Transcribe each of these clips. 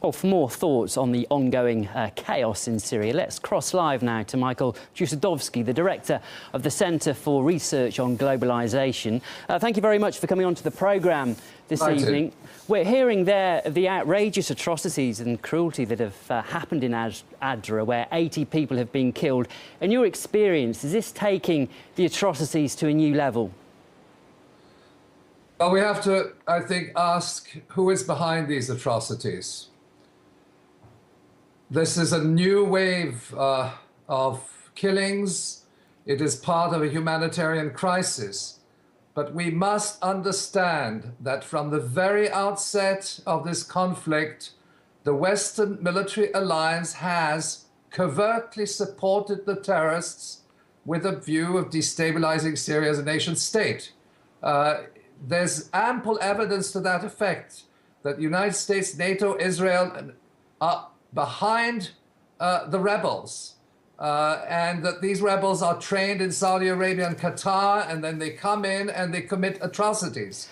Well, for more thoughts on the ongoing chaos in Syria, let's cross live now to Michael Chusudovsky, the director of the Centre for Research on Globalisation. Thank you very much for coming on to the programme this evening. We're hearing there of the outrageous atrocities and cruelty that have happened in Adra, where 80 people have been killed. In your experience, is this taking the atrocities to a new level? Well, we have to, I think, ask who is behind these atrocities. This is a new wave of killings. It is part of a humanitarian crisis. But we must understand that from the very outset of this conflict, the Western military alliance has covertly supported the terrorists with a view of destabilizing Syria as a nation state. There's ample evidence to that effect that the United States, NATO, Israel are behind the rebels, and that these rebels are trained in Saudi Arabia and Qatar, and then they come in and they commit atrocities.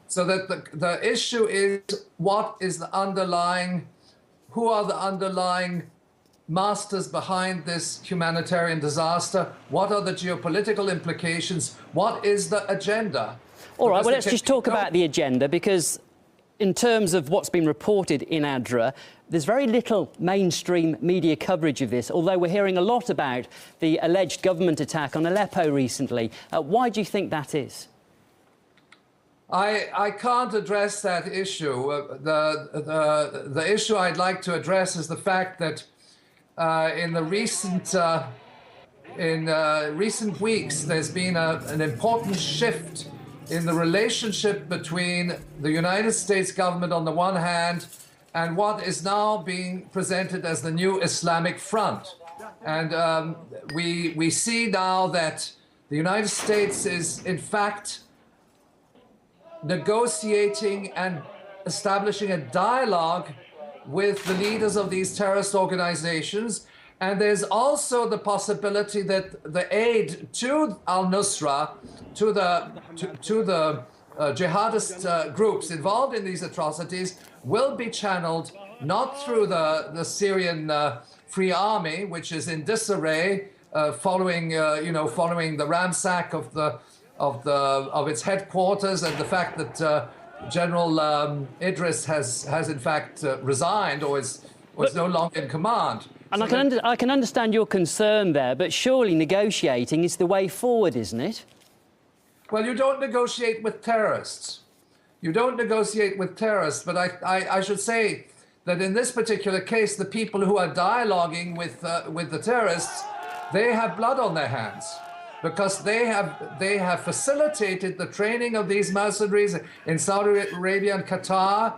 So that the issue is, what is the underlying, who are the underlying masters behind this humanitarian disaster? What are the geopolitical implications? What is the agenda? All right, well, let's just talk about the agenda, because in terms of what's been reported in Adra, there's very little mainstream media coverage of this, although we're hearing a lot about the alleged government attack on Aleppo recently. Why do you think that is? I can't address that issue. The issue I'd like to address is the fact that in recent weeks, there's been an important shift in the relationship between the United States government on the one hand and what is now being presented as the new Islamic Front. And we see now that the United States is, in fact, negotiating and establishing a dialogue with the leaders of these terrorist organizations. And there's also the possibility that the aid to al-Nusra, to the jihadist groups involved in these atrocities, will be channeled not through the Syrian Free Army, which is in disarray following the ransack of its headquarters, and the fact that General Idris has in fact resigned or is no longer in command. And I can understand your concern there, but surely negotiating is the way forward, isn't it? Well, you don't negotiate with terrorists. You don't negotiate with terrorists, but I should say that in this particular case, the people who are dialoguing with the terrorists, they have blood on their hands, because they have facilitated the training of these mercenaries in Saudi Arabia and Qatar.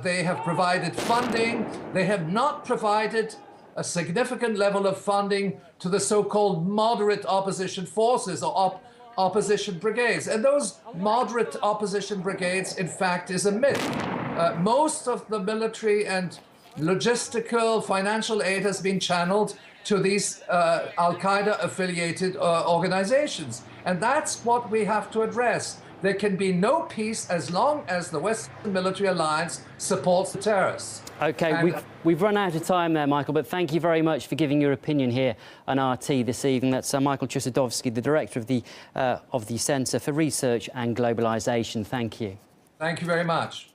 They have provided funding. They have not provided a significant level of funding to the so-called moderate opposition forces or opposition brigades. And those moderate opposition brigades, in fact, is a myth. Most of the military and logistical financial aid has been channeled to these Al-Qaeda affiliated organizations. And that's what we have to address. There can be no peace as long as the Western military alliance supports the terrorists. OK, we've run out of time there, Michael, but thank you very much for giving your opinion here on RT this evening. That's Michael Chusudovsky, the director of the Centre for Research and Globalisation. Thank you. Thank you very much.